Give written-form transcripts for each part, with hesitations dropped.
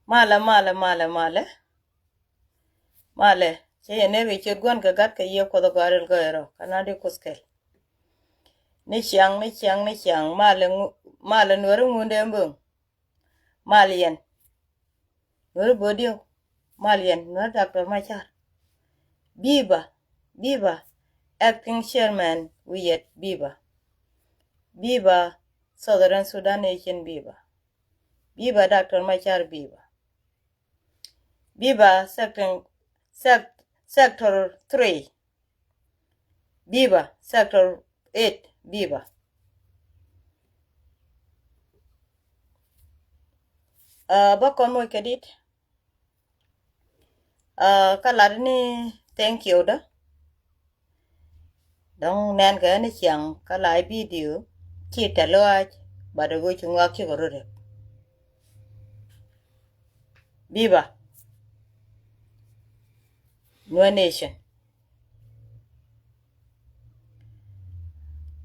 Male. Che ne ri che gon ka gat ka ye ko do garel go ero. Kana de kuskel. Ni chiang. Male Nuer ngunde mbung. Malien. Nuer bodio. Malien. Nuer Dr. Machar. Biba. Acting chairman Wiyet Biba. Southern Sudan Nation Biba. Dr. Machar Biba sector 3. Biba sector 8 Biba. Bakon mo kedit. Kalad ni thank you da. Dong nan ka ni chiang kalai video kita loaj bada go chungwa ki gorore. Biba Nuer Nation.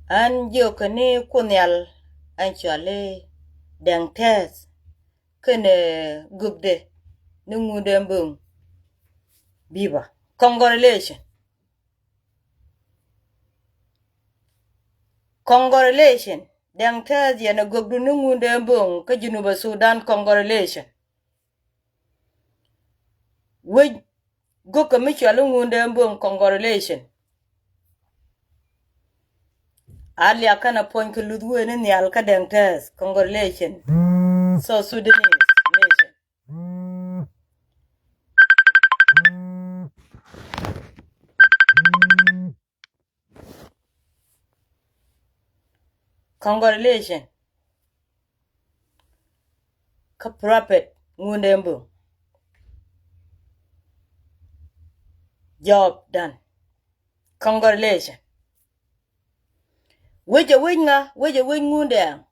An jo kani kunyal an chwale dang tes kene gubde nungude mbung. Biba. Congratulations. Dang tes yana gubdu nungude mbung ka Junuba Sudan. Congratulations. Wej goka michwale ngunde mbung. Congratulations. Ali akana point ke ludwe ni alka dang tes. Congratulations. So Sudanese nation. Congratulations. Ka prophet ngunde mbung. Job done. Congratulations. Weje ngunde.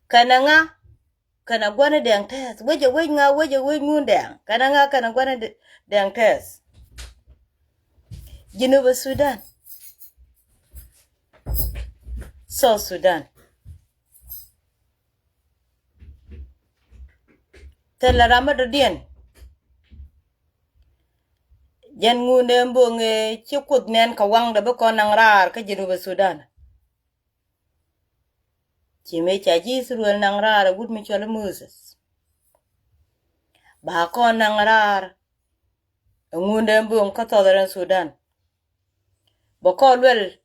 Kana gwana dang tes. Weje ngunde. Kana gwana dang tes. Junuba Sudan. South Sudan. Tela ramado dien. Jan ngunde mbunge chukut nen kawang da bako nang rar ka Junuba Sudan. Chime chaji suruel nang rar gud mi chole Moses. Bako nang rar ngunde mbung ka Southern Sudan. Bako lwel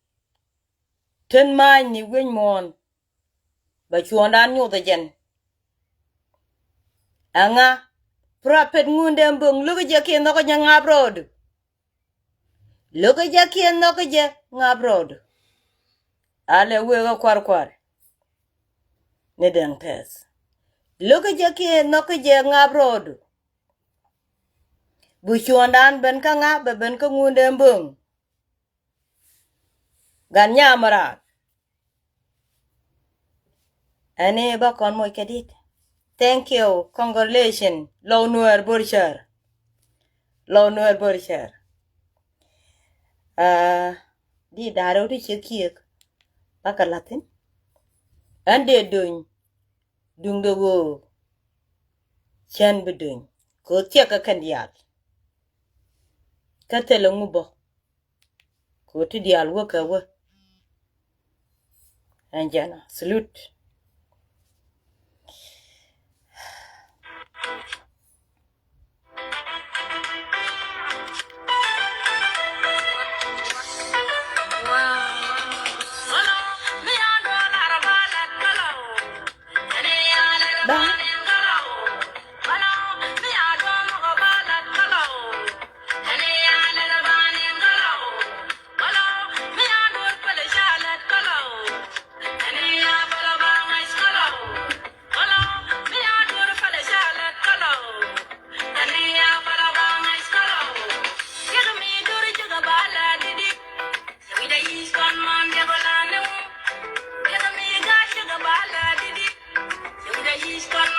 ten mai ni wen mon. Ba chuondan nyu da jen. Anga prophet ngunde mbung luga jake noko nyanga abroad. Luga jake noko je ngabrod. Ale wega kwar. Ne dang tes. Luga jake noko je ngabrod. Bu chuondan ben ka nga be ben ka ngunde mbung. Ganya marat. Ane ba kon mo kedit. Thank you. Congratulations. Low Nuer Borchar. Di daro di chekiek. Baka Latin. Ande dung do go. Chan bedung. Ko tiaka kandial. Katelo ngubo. Ko ti dial waka wa. Anjana. Salute. He's got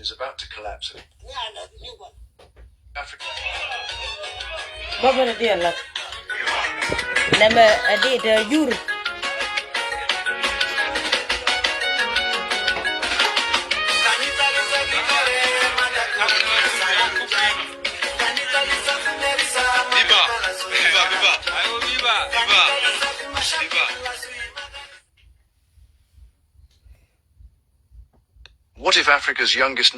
Is about to collapse. Africa. Baba na dia la. Nama adi da yur. What if Africa's youngest...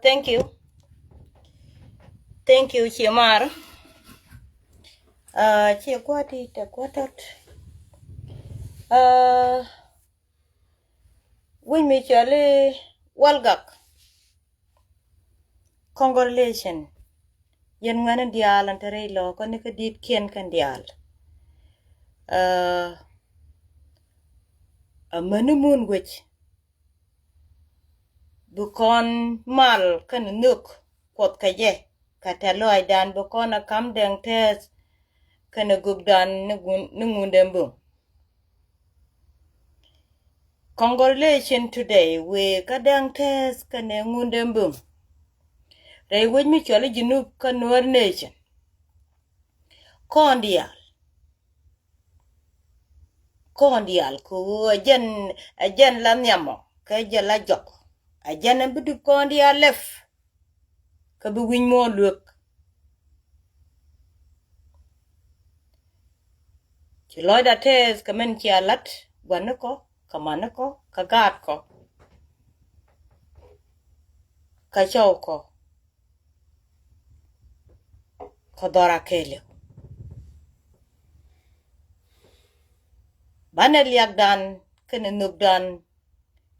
Thank you. Thank you, Chimar. Chikwati takwatat. We mutually walgak. Congratulations. Yen ngana dial antare lo ko ne kadit kien kan dial. A manumun which bukon mal kan nuk kot kaje kataloy dan bukon a kam deng tes kan gugdan nungundembu. Congratulations today we kadang tes kan ngundembu. They would me chole junub kan Nuer nation. Kondial ko ajen la nyamo ka jala jok. Ajen budu kondial lef ka bu win mo look. Chiloy da tes kamen chialat wanako kamanako kagat ko kachaw ko kodora kele. Banel yakdan kene nugdan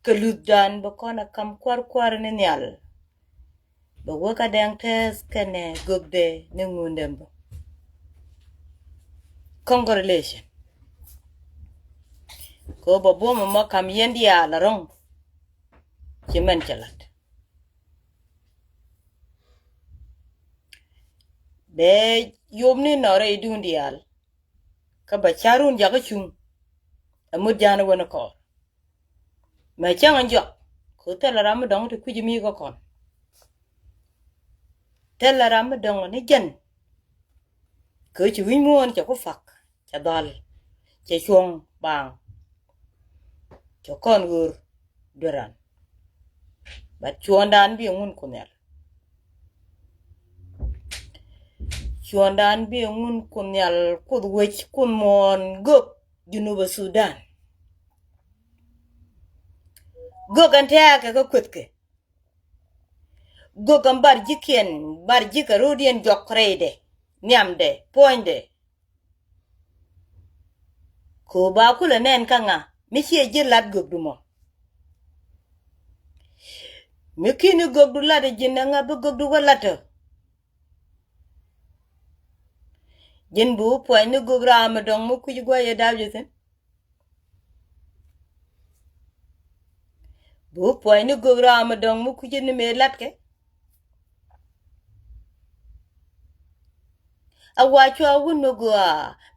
keluddan bakona kam kwar ni nyal. Ba waka dang tes kene gugde nungundembo. Congratulations. Ko babo mama kam yendi ala rong. Chimen chalat. Be yomni nore idundial. Ka ba charun jaga chung. Amud jana wana ko. Ma changan jo. Ko tela ramu dong te kujimi ko kon. Tela ramu dong ni jen. Ko chi wimuon cha ko fak. Cha dal. Cha chuong bang. Cha kon gur duran. But chuandan bi ngun kunel. Chuandan bi ngun kunel kud wech kun mon guk Junuba Sudan. Guk antaka ko kutke. Guk am bar jikien bar jika rodien jokrade. Nyamde poinde. Ko ba kula nen kanga misie jilat guk dumo. Mikini guk du lade jinanga bu guk du walato. Jin bu poinde guk ramadong mu kujigwa ya dabjithin. Bu poinde guk ramadong mu kujini me latke. Awachu awun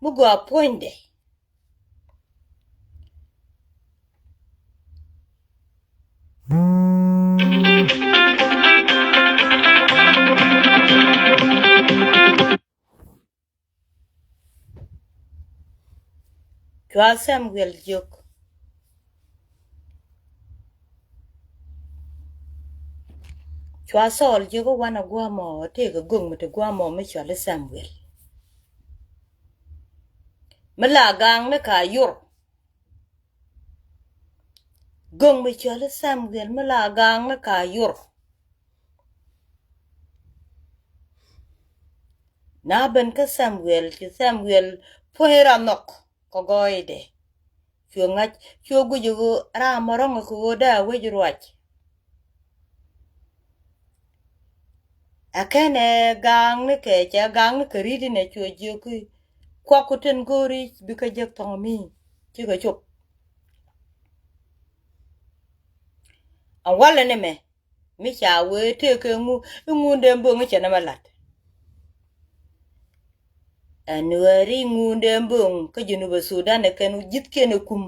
mugwa poinde. Chwa Samuel Juk. Chwa Saul Juk wana guamo tega gung mute guamo me chwa le Samuel. Mala gang ne ka yur. Gung me chwa le Samuel mala gang ne ka yur. na ben ka Samuel ki Samuel pohera nok ko goide chwo ngach chwo gujugo ra morong ko da wejruach akane gang ne ke cha gang ne ridi ne chwo joku kwa kuten gori bika jek tomi ti ga chop awala ne me mi cha we te ke ngunde mbongo chana malat Nueri ngunde mbong ka Junuba Sudan kan jit kene kum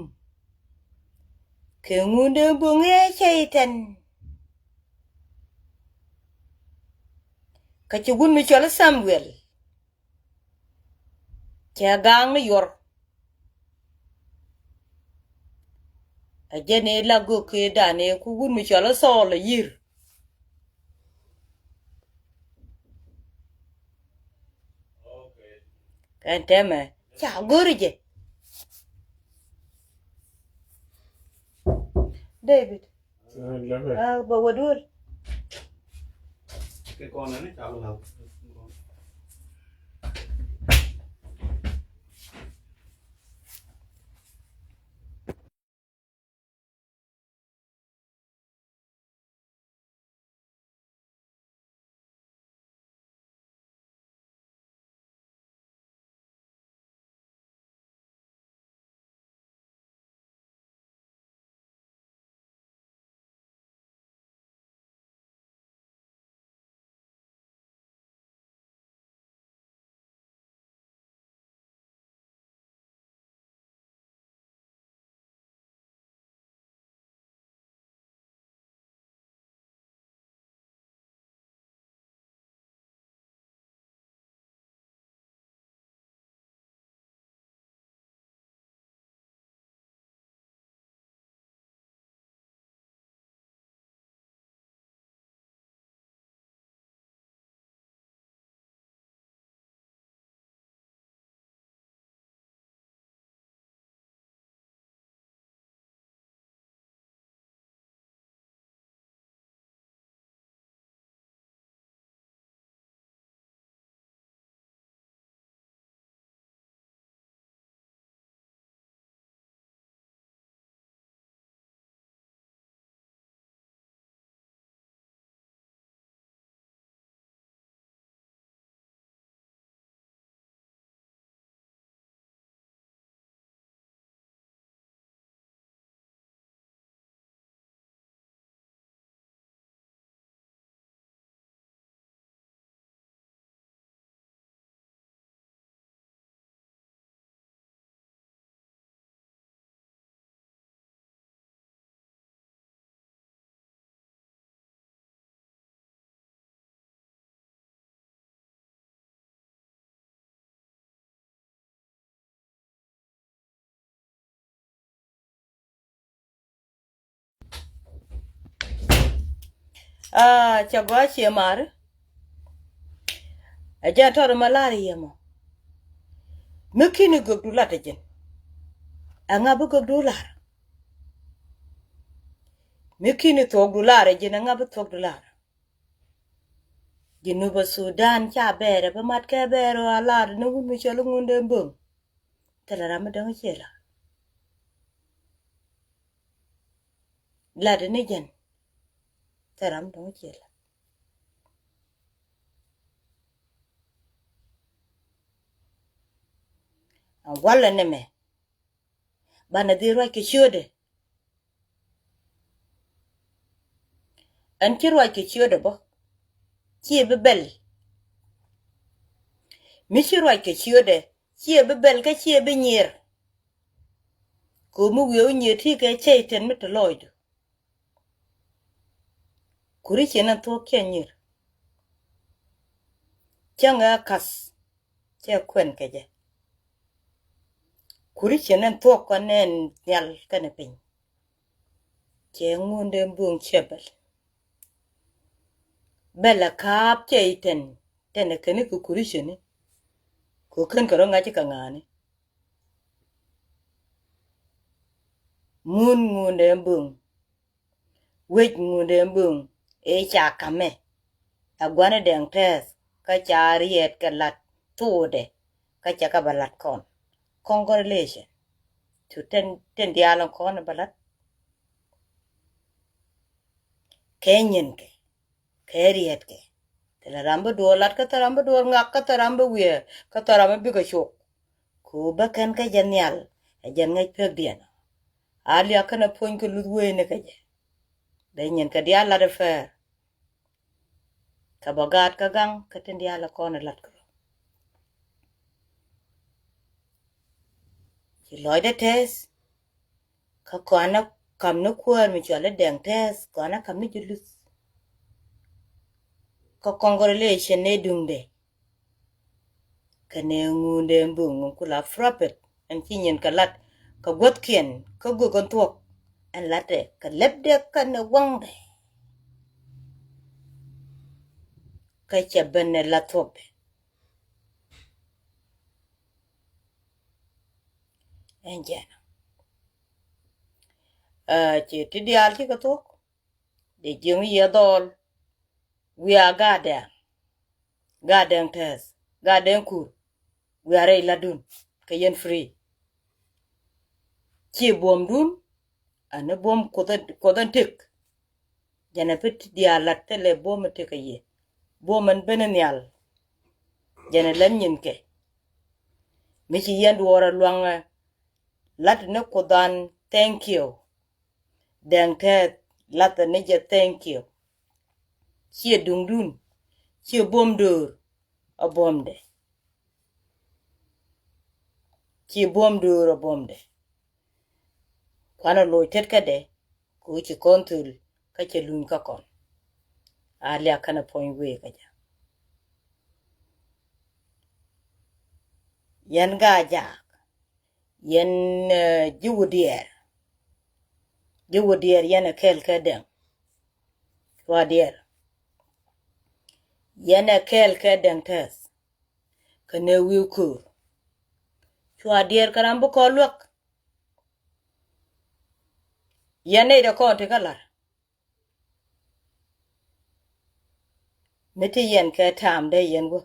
ke ngunde mbong chaitan ka chugun mi chola Samuel cha gang yor ajene la go ke dane ku gun mi chola solo yir kan tema cha gorije David ba wadul cái con này nó chào là cha go che mar aja tor malari yemo mekini gogdula tejen anga bu gogdular mekini togdular jen anga bu togdular Junuba Sudan cha bere ba mat ke bere alar no mi cholo ngunde mbong telara ma dang chela la de ne jen teram dang chela wala ne me bana di roi ke chode an ki roi ke chode bo chi bebel mi chi roi ke chode chi bebel ka chi be nyer ko mu yo nyer ti ke cheiten mit loid kuri chena to kenyer changa kas che kwen keje kuri chena to konen nyal kane pin che ngunde mbung chebel bela kap cheiten tene kene ku kuri chene ko ken karo ngachi kangane mun ngunde mbung wej ngunde mbung e cha kame agwane deng tes ka chariet ka lat tuode ka chaka balat kon congratulations to ten dialon kon balat kenyen ke keriet ke tela rambo do lat ka tarambo do ngak ka tarambo we ka tarambo bi ka chok ku bakan ka janyal a jan ngai pek diana ali akana pon ko ludwe ne ka je denyen ka diala de fer ka bagat ka gang ka ten diala kon lat ko ki loy de tes ka kwana kam no kwar mi chale deng tes kwana kam ni julus ka congratulation ne dungde ka ne ngunde mbung kula frappet an kinyen ka lat ka gotken ka gogon tuok an late ka lebde ka ne wangde ka chabene latope enjana che ti dial ti ka tuok de jeng ye dol we are goddamn test goddamn kur we are ladun ka yen free chi bom dun ane bom kodan tek jana pet dialat tele bom te ka ye boman benenial jana lam nyin ke mi ci yend wora luanga lat ne kodan thank you dang te lat ne je thank you chi dungdun chi bom dur a bomde chi bom dur a bomde kwana lo tet ka de ku ci kontul ka ci lun ka kon ali akana point we ka ja yan ga ja yan jiwudier yana kel ka den wadier yana kel ka den tes kane wiku wadier karambu ko lwak yana da ko te kala meti yen ka tam de yen wo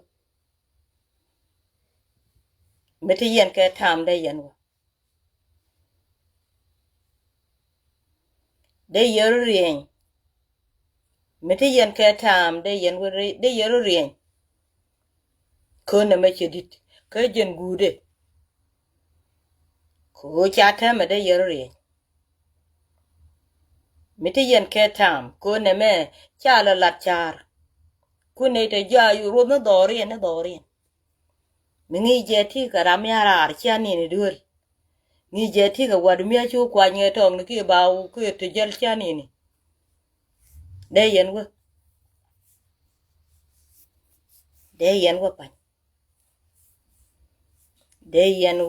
meti yen ka tam de yen wo de yeru rien meti yen ka tam de yen wo de yeru rien ko na me chedit ka jen gude ko cha ta me de yeru rien meti yen ka tam ko na me cha la lat char ku ne te ja yu ro no dori mingi jeti ka ram yara ar chani ni dul ni jeti ka wad mi achu kwa nye tong ni ki baw ku te jel chani ni de yen wo pan de yen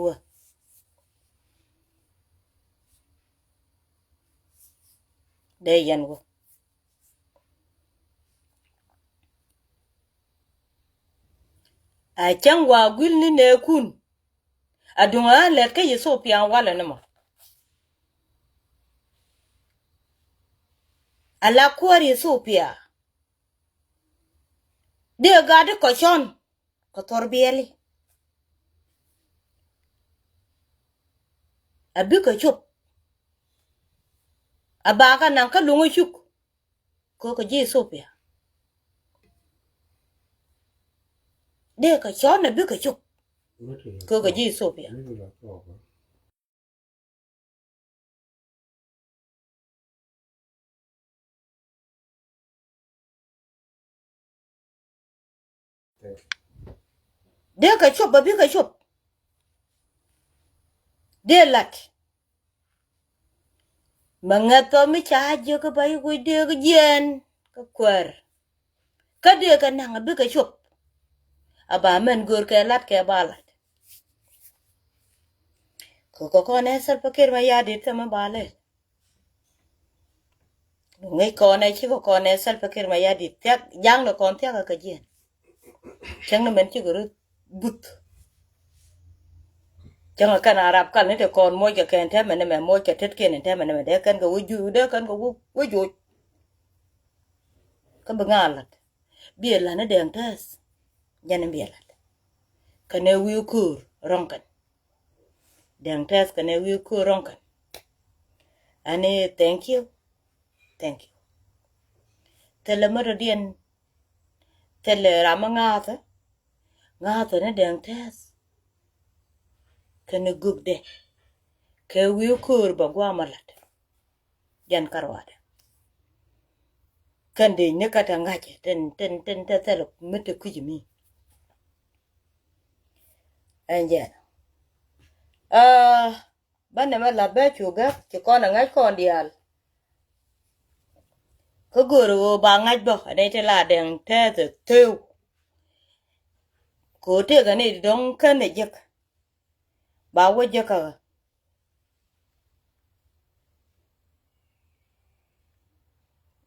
wo a chang wa gul ni ne kun adunga let ka yeso pian wala no mo ala kwari yeso pia de ga de ko chon ko torbieli abi ko chup abaga nan ka lungu chuk ko yeso pia de ko chon abi ko chup ko yeso pia de ka chup abi ko chup de lat mangato mi chaje ko bai ko de jen ko kwar ka de ka nan abi ko chup aba men gor ke lat ke balat ko ne sar pakir ma yadi tama bale ngai ko ne chi ko ne sar pakir ma yadi tek jang no kon tek ka jen chang no men chi guru but chang kan arab kan ne te kon mo ke ken te men me mo ke tet ken te men me de kan ko wuju de kan ko wuju kan bangalat bi la ne deng tas janem bi la kane wiu kur ronkan dang tes kane wiu kur ronkan ane thank you tele marodien tele ramangata ngata ne dang tes kane gubde ke wiu kur bagwa malat jan karwada kande ne kata ngache ten tele mete kujimi anje bane ma labe chuga ci kona ngai kon dial ko goro ba ngai bo ane te la dang tes tew ko te gane don kane jek ba wo jeka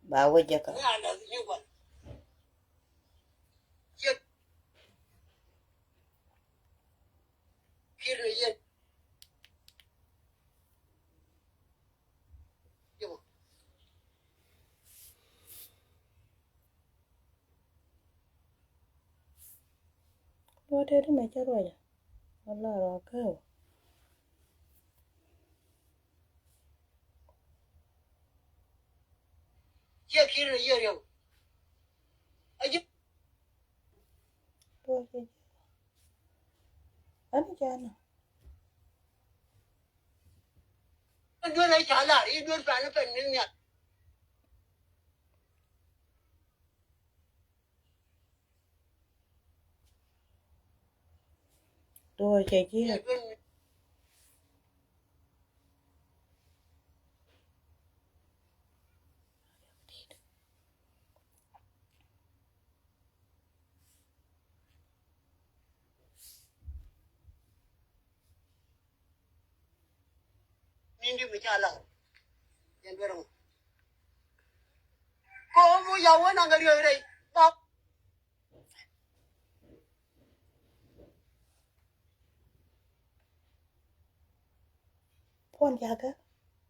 ba wo jeka what did me charo ya Allah ra ka ye kire ye yo aji to ye ani jana do na chala i do pa na pen nya to ye ji nindi me chala yan do ko mu ya wona ngari re ba pon jaga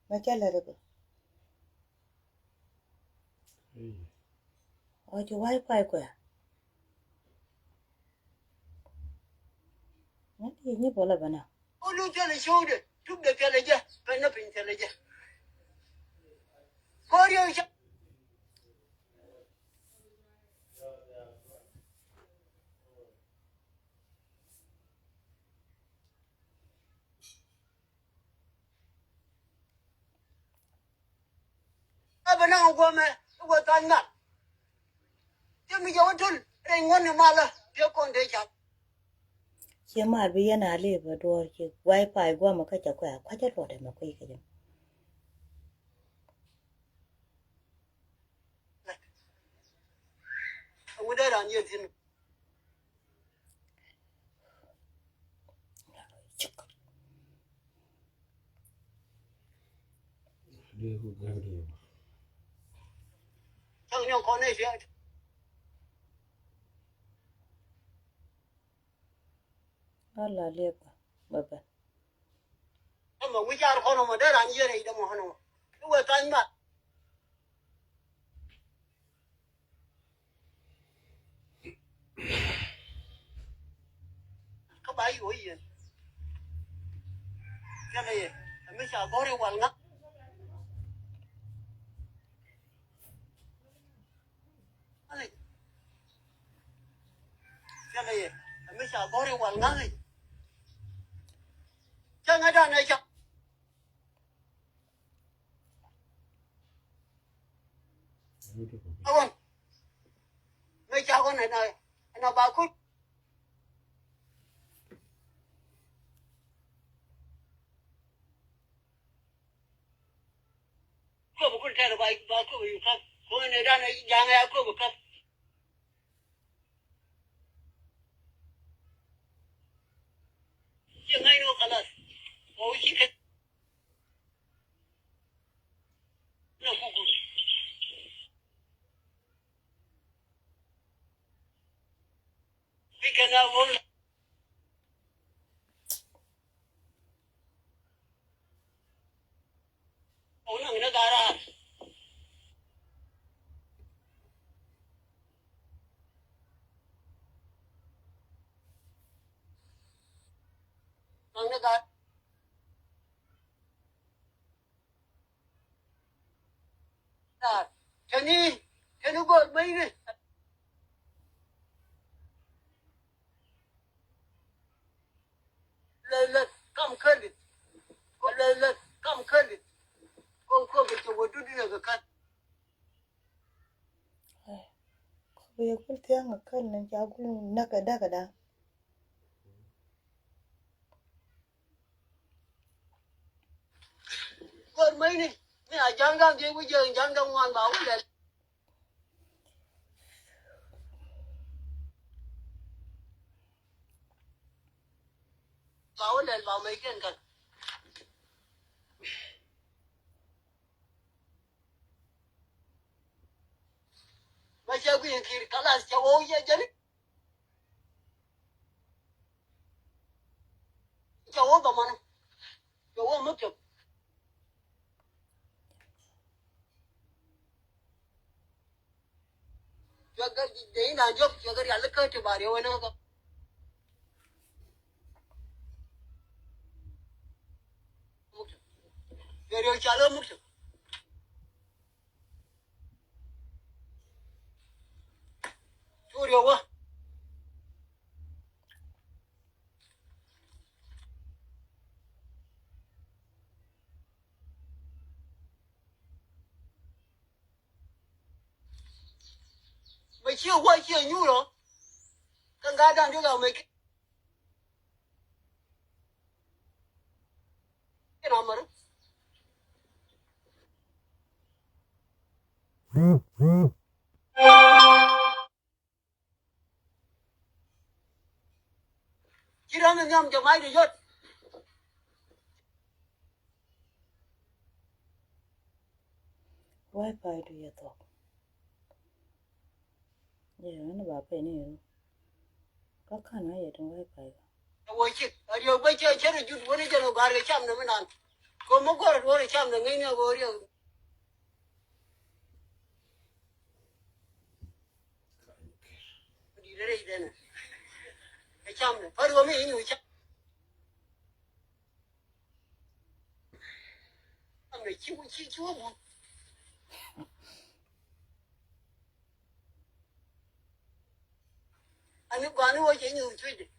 me chala re ko o ji wifi ko ya ni bola bana o lu tele shode tuk de tele je pa na pin tele je ko rio bana ko me ko tan na je mi jo tul re ngon ma la je kon de cha che ma bi yana le ba do che wifi gwa ma ka cha kwa cha ro de ma ko ke mu da ran ye tin Thằng nhau con này sẽ Allah liệp baba mà quý cha con mà để làm gì này đâu mà hắn mà lúc ấy tan mà các bạn hiểu gì cái này mấy cha có đi quăng ngắt cái này mấy cha có đi quăng ngắt này cho ngay ra này cho không mấy cha con này nó bảo cút có một con trai là bảo cút bị cắt con này ra này giang này có một cắt chứ ngay nó cả ôi chỉ cái nó cũng vì cái nào vốn vốn là nó gara Can you go, baby? Let come credit. Let come credit. Go, but you would do the cut. We could tell a curl and jagu naka dagada. Good morning. I jump down there with you and jump down one bow. Bow and bow making cut. My shall be in Kalas, oh, yeah, Jenny. Joe, the man. Joe, look up. You're good. They ain't a joke. You're going to look at your body. You're a shallow. Sure, but you what you know? Can God down you go make it? You know, man. You don't know the mighty yacht. Why pie do you talk? Yeah, I'm about penny. How can I eat why pie? Watch it. Are you by your cherry? You want to go to Cham the man? Come on, go to Cham the Nina Gorio. A cham. What do you mean? You cham the chiwu. And you're going to watch you treat it.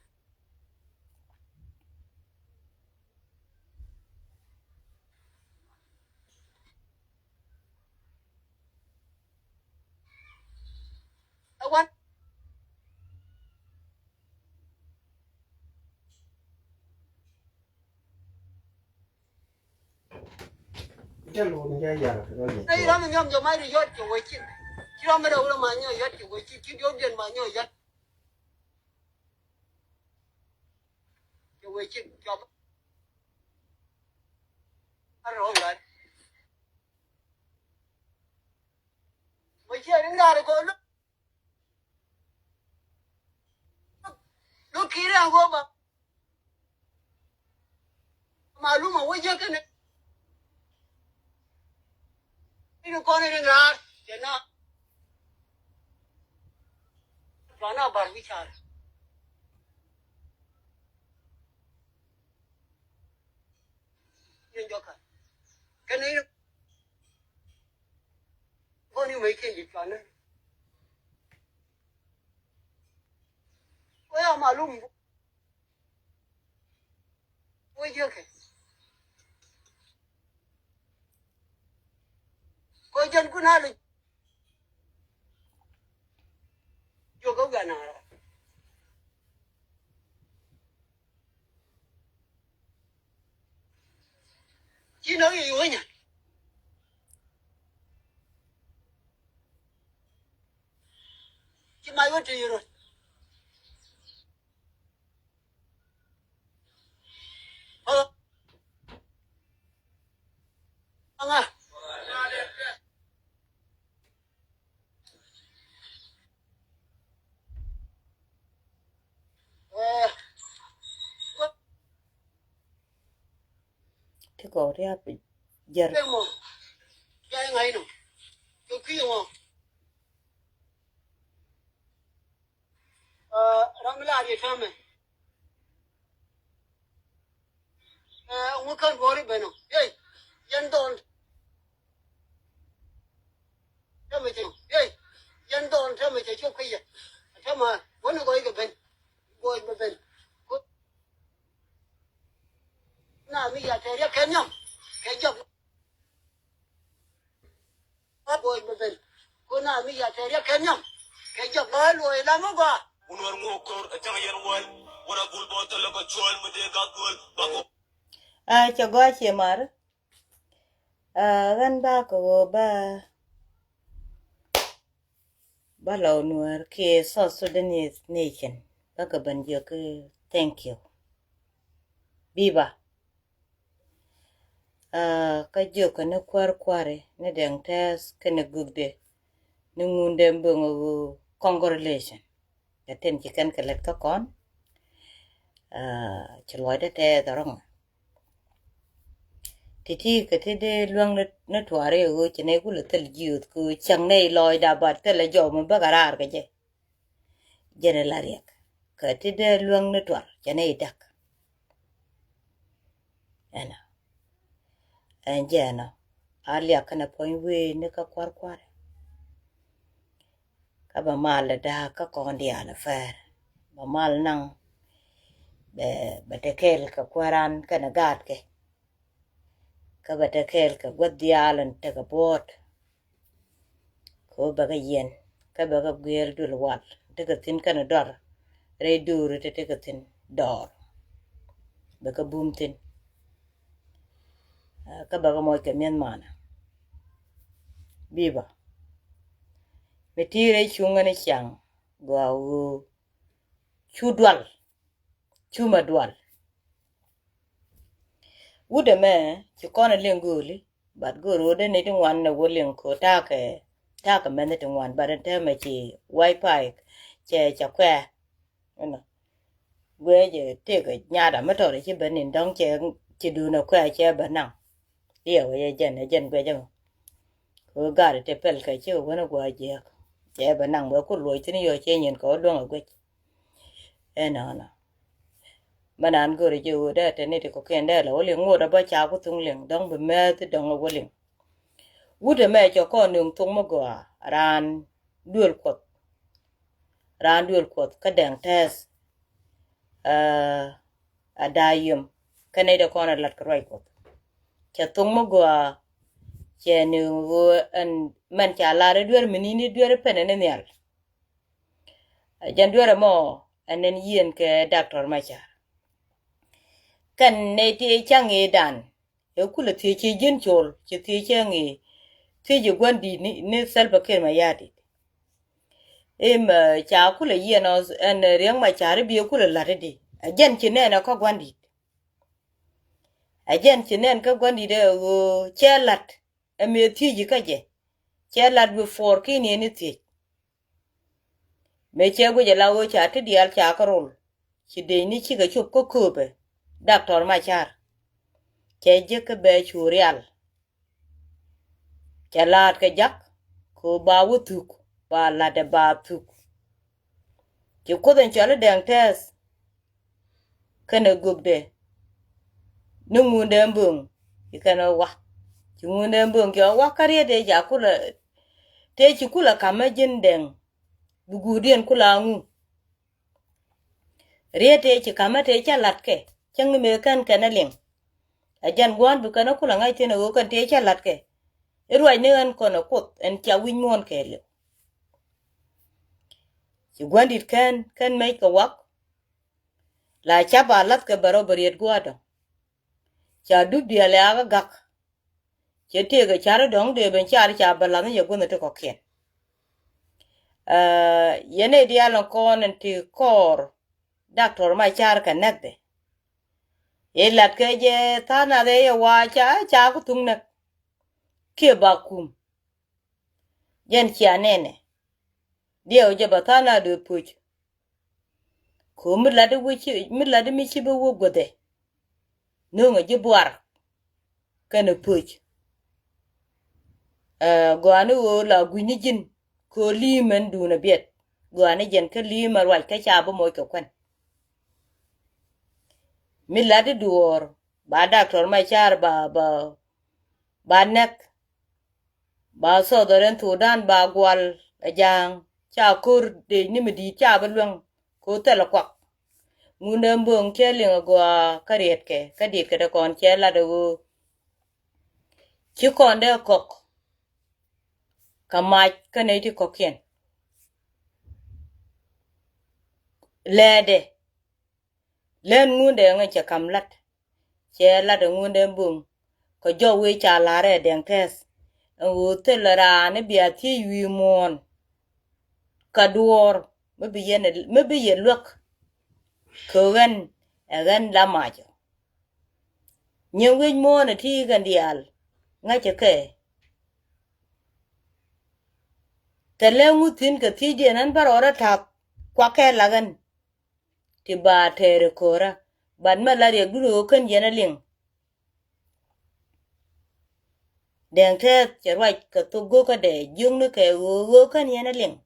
I want. Cái luôn cái giờ rồi vậy. Đây đó mình nhom cho máy đi yacht cho watch it. Chứ không biết đâu mà nhớ yacht cho watch it. Chứ vô điện mà nhớ yacht. Cho watch it. Cho. Rồi rồi. Watch it. Đứng ra rồi cô lúc. Lúc kia ra cô mà lúc mà watch it cái này. Ini kau ni dengar, jangan, jangan berbicara. Ini jokan. Kan ini, kau ni macam ni jangan. Kau yang malum, kau jokan. Kau jangan guna lagi. Jauh gana. Cina ini banyak. Cuma itu je. Oh, angah. Cái cổ đi áp giờ. Cái mo, cái ngày nó, cái kia mo. Ramla đi xem. on ta me che chop ke ya ta ma wona go ke ben go be ben na mi ya te ya ke nyam ke job go be ben ko na mi ya te ya ke nyam ke job ba lo la mo ba unwar ngo kor ta yer wal wala gul bo to lo ko chol mu de ga gol ba ko cho gói chị mà gần ba cô ba lâu Nuer khi South Sudanese nation ba cái bên giờ cứ thank you Biba cái giờ cái nó quare nó đang test cái nó gục nó ngunde mbungu congratulation cái tên chỉ cần cái lệch có con chỉ nói đó thế đó rồi thì cái thế để luang nó thoa rồi chỉ này cũng là tel youth cứ chẳng này lòi đã bắt tel là giàu mà bắt ra cái gì giờ là riêng cái thế để luang nó thoa chỉ này đặc anh giờ nó alia cái point we nó cái quar cái bà mal là đã cái con đi à là phải bà mal năng bà take care cái quaran cái nó gạt cái bà take care cái quất dialan take a boat ko bà cái yen cái bà cái gear du lwal take a tin cái nó đor re du take a tin đor bà cái boom tin cái bà cái moi cái miên mana biba metire chunga ni chang gwa chudwal chuma dwal wude me ci kono lenguli bat goro de ne tin wan na wolen ko ta ka men tin wan bat ta me ci wifi che cha kwa no we je te ga nya da ma to de ci benin dong che ci du na kwa che ba nang ye we jen gwe jang ko ga de te pel ka ci wona gwa je che ba nang we ko loy tin yo che nyen ko dong gwe no manan go re ju da te ne te ko ken da lo le ngo da ba cha ko tung leng dong be me te dong wo leng wude me cho ko nung tung mo go ran duel kot ka dang tes adayum kane da ko na lat ko roi kot cha tung mo go che nu go an man cha la re duer menini duer pene ne nyal jan duer mo anen yen ke doctor ma cha kan ne ti changi dan e kula ti chi jin chol chi ti changi ti ji gwandi ni salba ker ma yadi em cha kula yeno en riang ma chari bi kula laredi ajen chi ne na ko gwandi ajen chi ne ka gwandi de go chelat e me ti ji ka je chelat before kini ni ti me che go je lawo cha ti dial cha karol chi de ni chi ga chup ko kobe doctor ma char che je ka be churial chalat ka jak ko ba wutuk ba la de ba tuk ki ko den chala dang tes kana gubde nungunde mbung ikana wa ngunde mbung ki wa kare de ja kula te chi kula kama jindeng bugudien kula ngu rete chi kama te chalat ke chang me kan kana ling ajan gwan bu kana kula ngai te no kan te chalat ke irwai ne an kono kot en cha win mon ke le ci gwandit kan mai ka wak la cha ba lat ke barobar yet gwado cha dub dia le aga gak che te ga charo dong de ben cha ba ne ye gono to ko ken yene dia lon kon en ti kor doctor ma char ka nakde e lat ke je tana de ye wa cha ku tung na ke ba kum yen cha nene dio je batana de puch ko mi lade mi chi be wo gode no nga je boar kana puch go anu wo la gwini jin ko li men du na biet go anu jen ka li mar wai ka cha bo mo ko kwan mi lade duor ba doctor ma char ba nek ba so doren tu dan ba gwal ajang cha kur de ni mi di cha balwang ko tela kwak ngune mbong che linga gwa kariet ke kadit ke da kon che la de chi kon de kok kamach kane ti kokien lede len ngunde nga cha kamlat che la de ngunde mbong ko jo we cha lare den tes o telara ne bia ti wi mon kaduor me bi ye lok kogan agan la majo nyewe mon ti gan dial nga che ke tele ngutin ka ti de nan barora ta kwa ke lagan ti ba tere kora ban malaria duro kan yana ling den te cherwai ka to go ka de jung ne ke go kan yana ling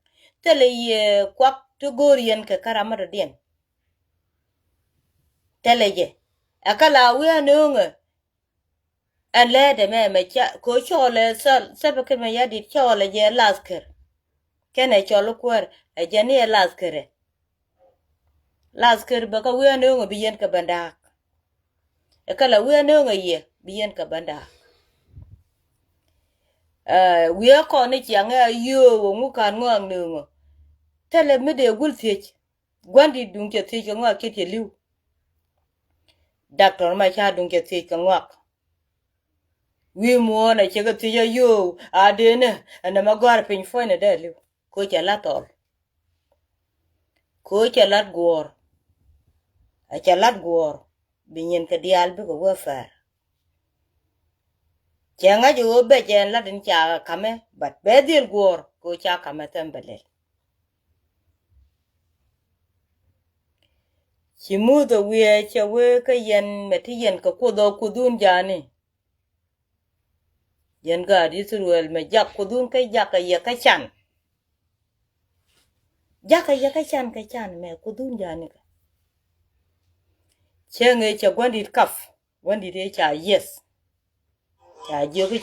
tele ye kwak to gorien ka karama de den tele je akala we anunga an lede me cha ko chole sebe ke me yadi chole je lasker kene cholo kwer a jani lasker baka we anunga biyen ka bandak akala we anunga ye biyen ka bandak we ko ni chianga yo ngu kan ngang nunga tele me de gul thiech gwandi dung ke thiech ngwa ke te liu doctor ma cha dung ke thiech ngwa we mo na che ga thiech yo adene ana magwar pin fo ne de liu ko cha la tol ko cha lat gor a cha lat gor binyen ka dial bi ko wafa chenga jo be chen la din cha kame bat be dil gor ko cha kame tembele chimu do we che we ka yen meti yen ka kodo kudun jani yen ga Israel me jak kudun ka jaka ye ka chan jaka ye ka chan me kudun jani ka chenge che gwandi kaf gwandi de cha yes cha jo ki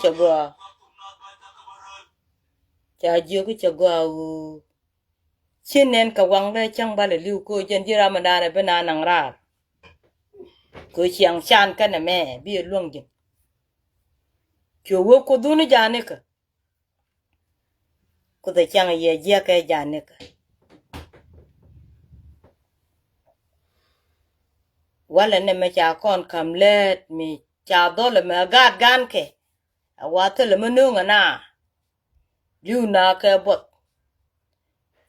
cha gwa u chinen ka wang le chang ba le liu ko jen jira ma da ne bana nang ra ko chiang chan ka na me bi luong jin cho wo ko du ni jane ka ko da chang ye je ka jane ka wala ne me cha kon kam let mi cha do le me gad gan ke a wa te le menu na liu na ka bot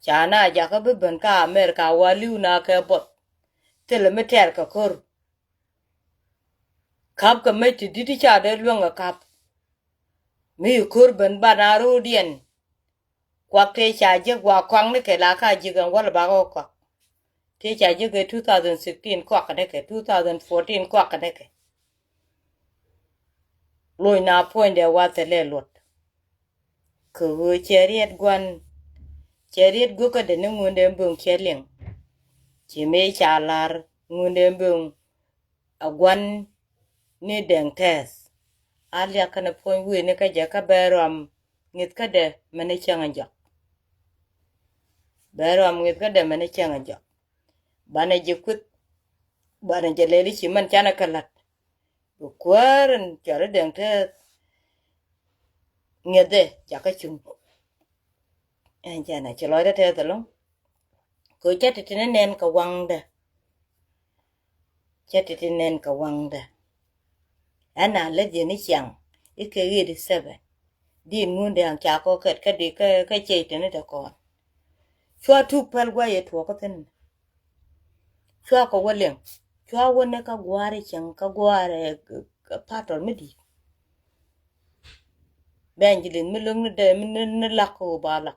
cha na ja ka bi ben ka America wa liu na ka bot te le me ter ka kor kap ka me ti di cha de luong ka kap mi kur ben banaru dien kwa te cha je kwa kwang ne ke la ka ji gan wala ba ko kwa te cha je ke 2016 kwa ka de ke 2014 kwa ka de ke loy na point de wa te le lot ko cheriet go ka de ne ngunde mbung cheleng chi me cha lar ngunde mbung agwan ni deng tes alia kana point we ne ka je ka beram ngit ka de mane changa ja beram ngit ka de mane changa ja bana je kut bana je leli chi man chana kalat kwaren chara deng tes ngede ja ka chung en jana chlo de te talong ko chati tinen ka wangda chati tinen ka wangda ana le je ni chang ike gidi 7 din ngunde an cha ko ket ka di ka che tene de ko chwa tu pal gwa ye to ko ten chwa ko walen chwa wone ka gware chang ka gware ka patol midi benjilin milung de min la ko bala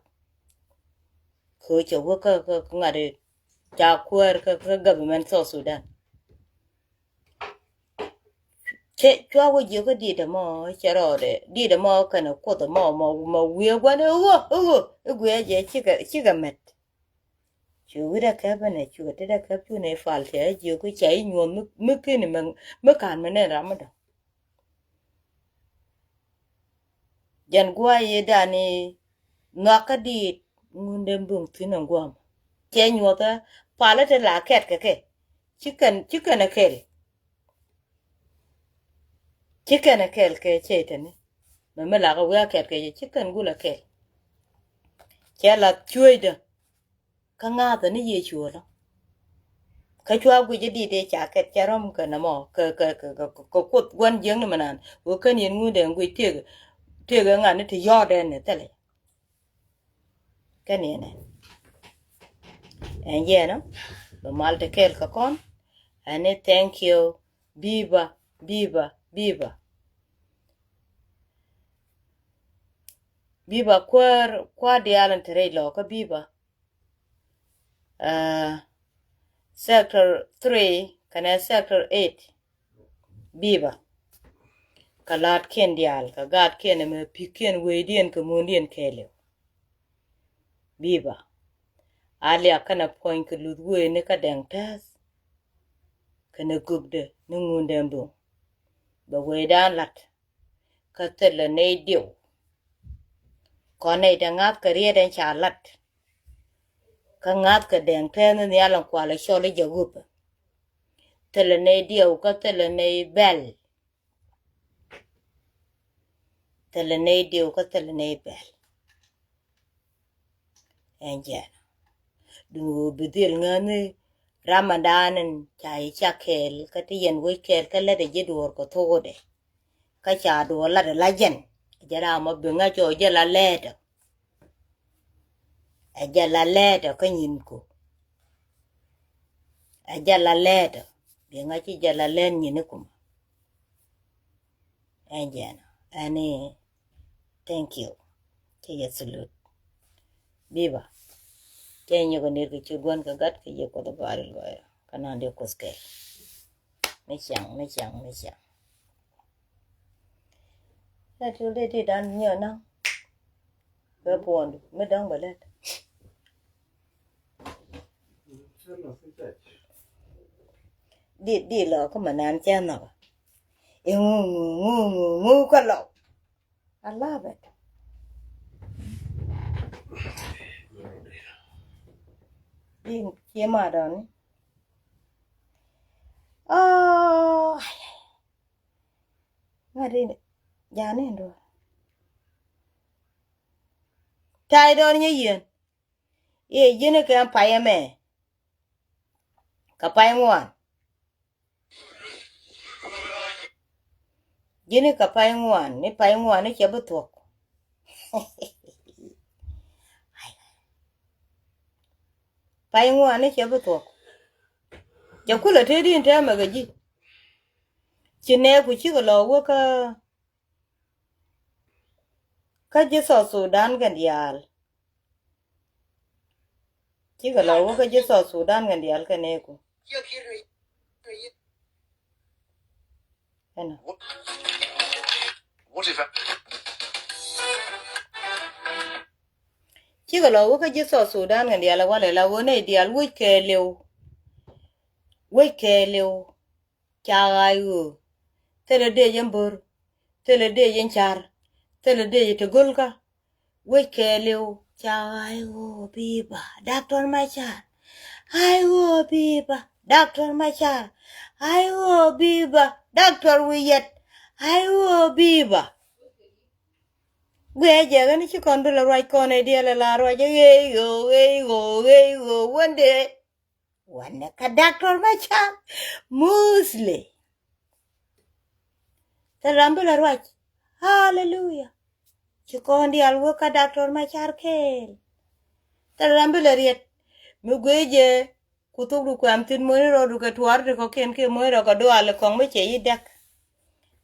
ko che wo ka ngare cha kwar ka government so Sudan che chwa wo je ko di de mo chero de di de mo kana ko de mo we gwa ne wo gwe je chiga met chu da ka bane chu da ka chu ne fal te je ko chai nyom mu kin mu kan me ne ramada jan gwa ye da ni na ka di ngunde bung tino ngwam che nyota pala te la ket ke chicken akel ke chetene me la go ya ket ke chicken gula kel che la chuida ka nga ta ni ye chulo ka chwa gu je di de cha ket charom ka na mo ka kut wan jeng ni manan wo kan yen ngunde ngui tege nga ne ti yode ne tele kan yen en yeno be mal te kel ka kon and thank you biba kwa dialan tere lo ka biba sector 3 kana sector 8 biba kalat ken dial ka gat ken me piken wedien ka mundien kele biba alia kana point ka ludwe ne ka dang tas kana gubde nungunde mbu ba wedan lat ka tele ne dio kone da ngat ka rieden cha lat ka ngat ka dang ten ni alan kwala shole jagup tele ne dio ka tele ne bel tele ne dio ka tele ne bel enje du bidil ngane ramadanen chai chakel ka tien we kel ka le de jedur ko tode ka cha do la de lajen jara mo binga cho jela lede ajala lede ka nyin ko ajala lede binga chi jala len nyin ko enje ani thank you ke salute biba kenyo ko nir ke chugwan ka gat ke ye ko do baril wa kana de ko ske me chang la tu le ti dan nyo na ke pon me dang balet di lo ko manan cha no e ngu ko lo I love it din che ma don oh ngari jane ndo tai don ye yen e yene kan pa ye me ka pa ngwan yene ka pa ngwan ni pa ngwan ni che butok pa ngwan ni che butok ja kula te din te ma ga ji chine ku chi ko lo wo ka je so Sudan gan yal chi ko lo wo ka je so Sudan gan yal ka ne ku ana What if chi ko lo wo ka je so Sudan gan yal wala la wo ne dial wo ke lew cha ayu tele de jambur tele de yen char tele de te golka wo ke lew cha ayu biba doctor machar ayu biba doctor machar ayu biba doctor wiyet ayu biba gweje gani chi kon bela right kone diele la roje go wande ka doctor machar musli tarambela right hallelujah chi kon dial wo ka doctor machar kel tarambela riet mi gweje kutubru kwamtin moy ro du ka twar de ko ken ke moy ro ka do ale kong me che yidak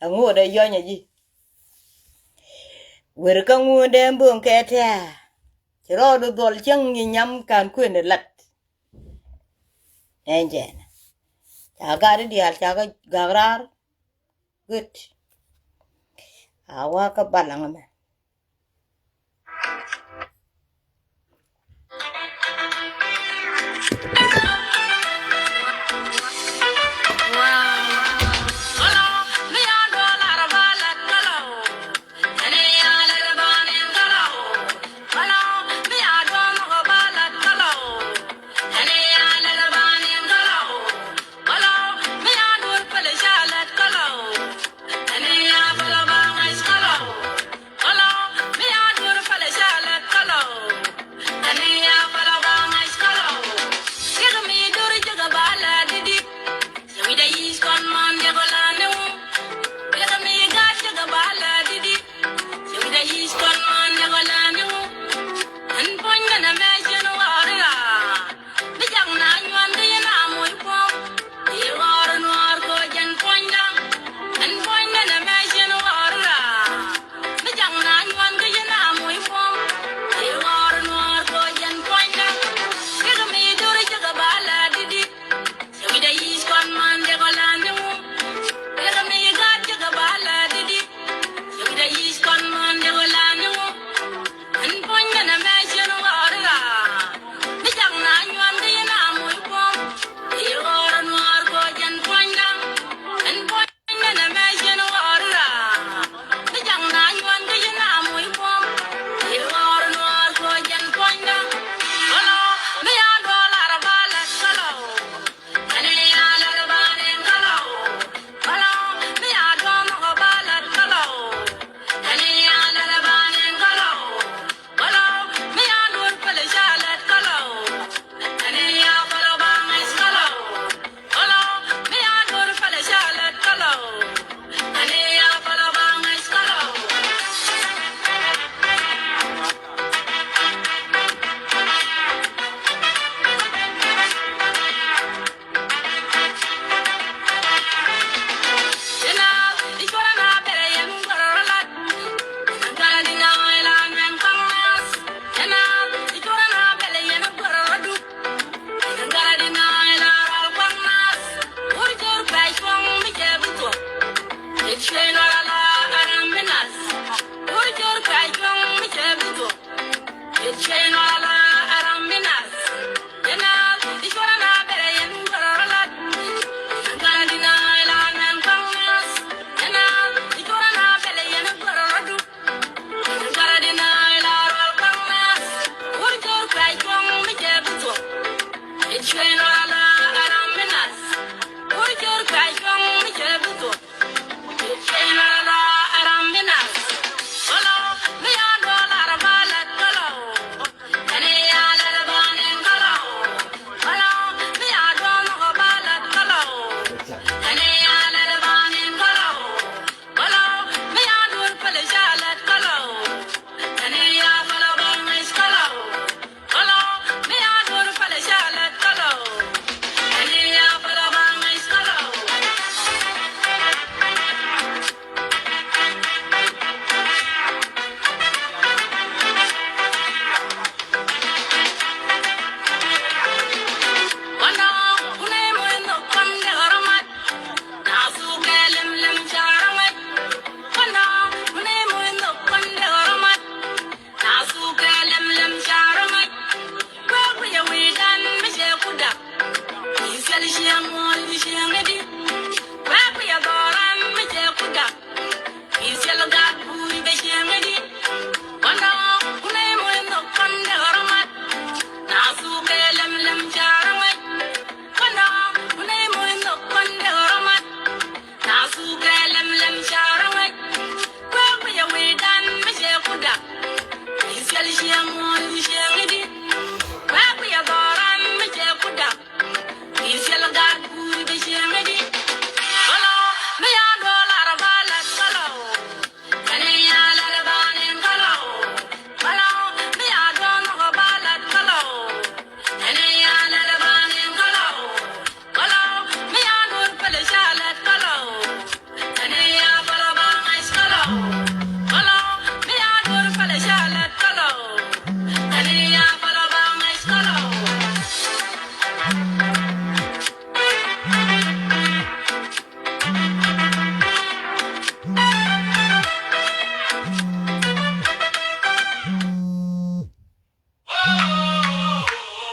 angoda yonya ji wer ka ngunde mbon kete ro do dol chang ni nyam kan kwen lat enjen ta gari di al ta gagrar gut awa ka balang me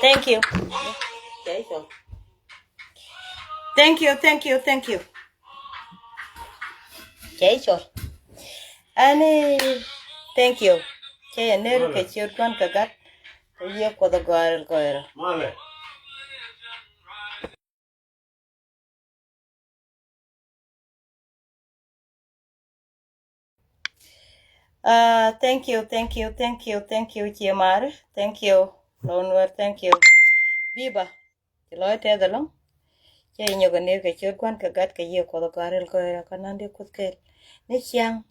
Thank you. Okay, so. Thank you. Okay, so. Ani, thank you. Okay, neru ke chirkwan kagat. Ye ko the girl goira. Male. Thank you, Chiamar. Thank you, Lonwer, thank you. Biba, Chiloy Tedalong. Chay nyoga near ke chirkwan kagat ke ye ko the girl goira kanandi kutkel. Nishyang.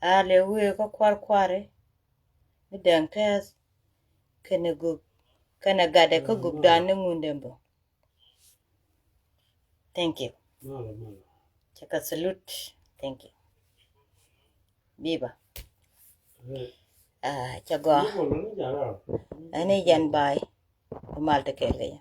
Ale we ko kware. Ni dang test. Kene guk. Kana gade ko guk dan ngundembo. Thank you. Male. Chaka salute. Thank you. Biba. Chago. Ani jan bai. Malte kele.